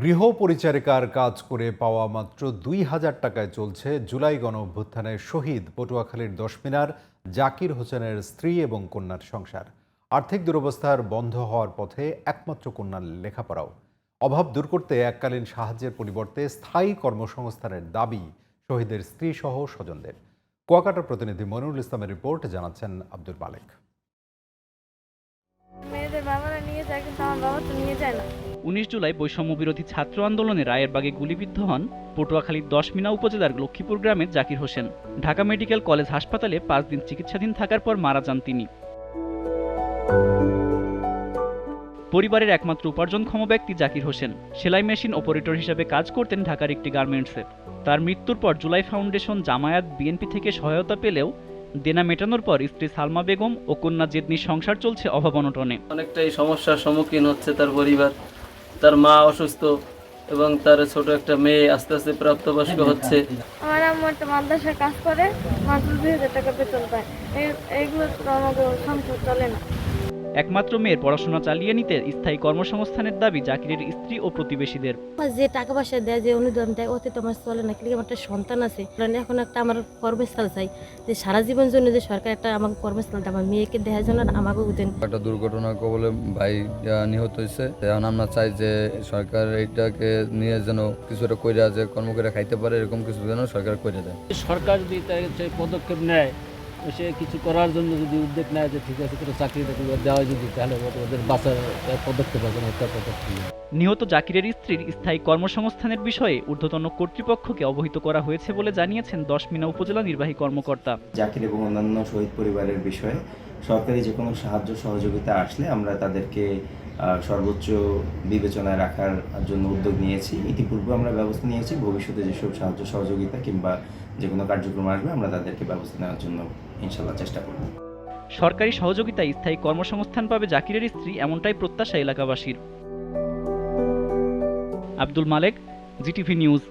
গৃহ পরিচারিকার কাজ করে পাওয়া মাত্র ২,০০০ টাকায় চলছে জুলাই গণঅভ্যুত্থানের শহীদ পটুয়াখালীর ১০ মিনার জাকির হোসেনের স্ত্রী এবং কন্যার সংসার। আর্থিক দুরবস্থার বন্ধ হওয়ার পথে একমাত্র কন্যার লেখাপড়াও। অভাব দূর করতে এককালীন সাহায্যের পরিবর্তে স্থায়ী কর্মসংস্থানের দাবি শহীদের স্ত্রী সহ স্বজনদের। কুয়াকাটার প্রতিনিধি মনিরুল ইসলামের রিপোর্ট, জানাচ্ছেন আব্দুল মালেক। মেয়েদের বাবারা নিয়ে যায়, কিন্তু আমার বাবা তো নিয়ে যায় না। ১৯ জুলাই বৈষম্য বিরোধী ছাত্র আন্দোলনে রায়েরবাগে গুলিবিদ্ধ হন পটুয়াখালীর ১০ মিনা উপজেলার লক্ষ্মীপুর গ্রামের জাকির হোসেন। ঢাকা মেডিকেল কলেজ হাসপাতালে ৫ দিন চিকিৎসাধীন থাকার পর মারা যান তিনি। পরিবারের একমাত্র উপার্জনক্ষম ব্যক্তি জাকির হোসেন সেলাই মেশিন অপারেটর হিসেবে কাজ করতেন ঢাকার একটি গার্মেন্টসে। তার মৃত্যুর পর জুলাই ফাউন্ডেশন, জামায়াত, বিএনপি থেকে সহায়তা পেলেও দেনা মেটানোর পর স্ত্রী সালমা বেগম ও কন্যা জেদনির সংসার চলছে অভাব অনটনে। অনেকটাই সমস্যার সম্মুখীন হচ্ছে তার পরিবার। তার মা অসুস্থ এবং তার ছোট একটা মেয়ে আস্তে আস্তে প্রাপ্তবয়স্ক হচ্ছে। আমার আম্মু একটা মাদ্রাসায় কাজ করে, মাত্র ২,০০০ টাকা বেতন পায়। এইগুলো তো আমাদের সংসার চলে না। একমাত্র মেয়ের পড়াশোনা চালিয়ে নিতে স্থায়ী কর্মসংস্থানের দাবি জাকিরের স্ত্রী ও প্রতিবেশীদের। যে টাকা পয়সা দেয়, যে অনুদান দেয়, ওতে তো আমার চলে না। কিন্তু আমার একটা সন্তান আছে, এখন একটা আমার কর্মস্থল চাই, যে সারা জীবন জন্য যে সরকার একটা আমাকে কর্মস্থল দেয়, আমার মেয়েকে দেখার জন্য আমাকেও দেন। একটা দুর্ঘটনার কবলে ভাই নিহত হয়েছে। এখন আমরা চাই যে সরকার এইটাকে নিয়ে যেন কিছু একটা কইরা, যে কর্ম করে খাইতে পারে, এরকম কিছু যেন সরকার করে দেয়। সরকার যদি তাই পদক্ষেপ নেয়, সে কিছু করার জন্য যদি উদ্যোগ নেয় যে ঠিক আছে কোনো চাকরি দেওয়া যদি, তাহলে ওদের বাঁচার পদক্ষেপ আছে একটা পদক্ষেপ। নিহত জাকিরের স্ত্রীর স্থায়ী কর্মসংস্থানের বিষয়ে ঊর্ধ্বতন কর্তৃপক্ষকে অবহিত করা হয়েছে বলে জানিয়েছেন ১০ মিনা উপজেলা নির্বাহী কর্মকর্তা। জাকির এবং অন্যান্য শহীদ পরিবারের বিষয়ে সরকারি যে কোনো সাহায্য সহযোগিতা আসলে আমরা তাদেরকে সর্বোচ্চ বিবেচনায় রাখার জন্য উদ্যোগ নিয়েছি। ইতিপূর্বে আমরা ব্যবস্থা নিয়েছি, ভবিষ্যতে যেসব সাহায্য সহযোগিতা কিংবা যে কোনো কার্যক্রম আসবে আমরা তাদেরকে ব্যবস্থা নেওয়ার জন্য ইনশাল্লাহ চেষ্টা করব। সরকারি সহযোগিতায় স্থায়ী কর্মসংস্থান পাবে জাকিরের স্ত্রী, এমনটাই প্রত্যাশা এলাকাবাসীর। আব্দুল মালেক, জিটিভি নিউজ।